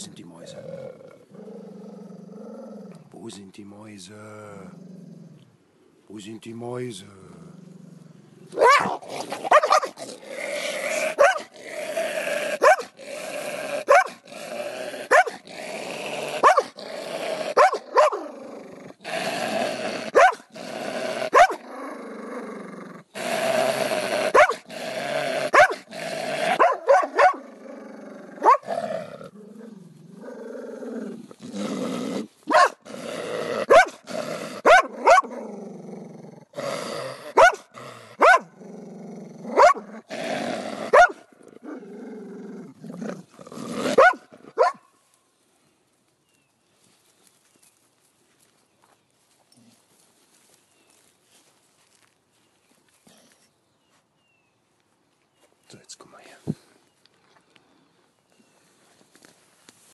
sind die Mäuse? Wo sind die Mäuse? Wo sind die Mäuse? So, jetzt komm mal her.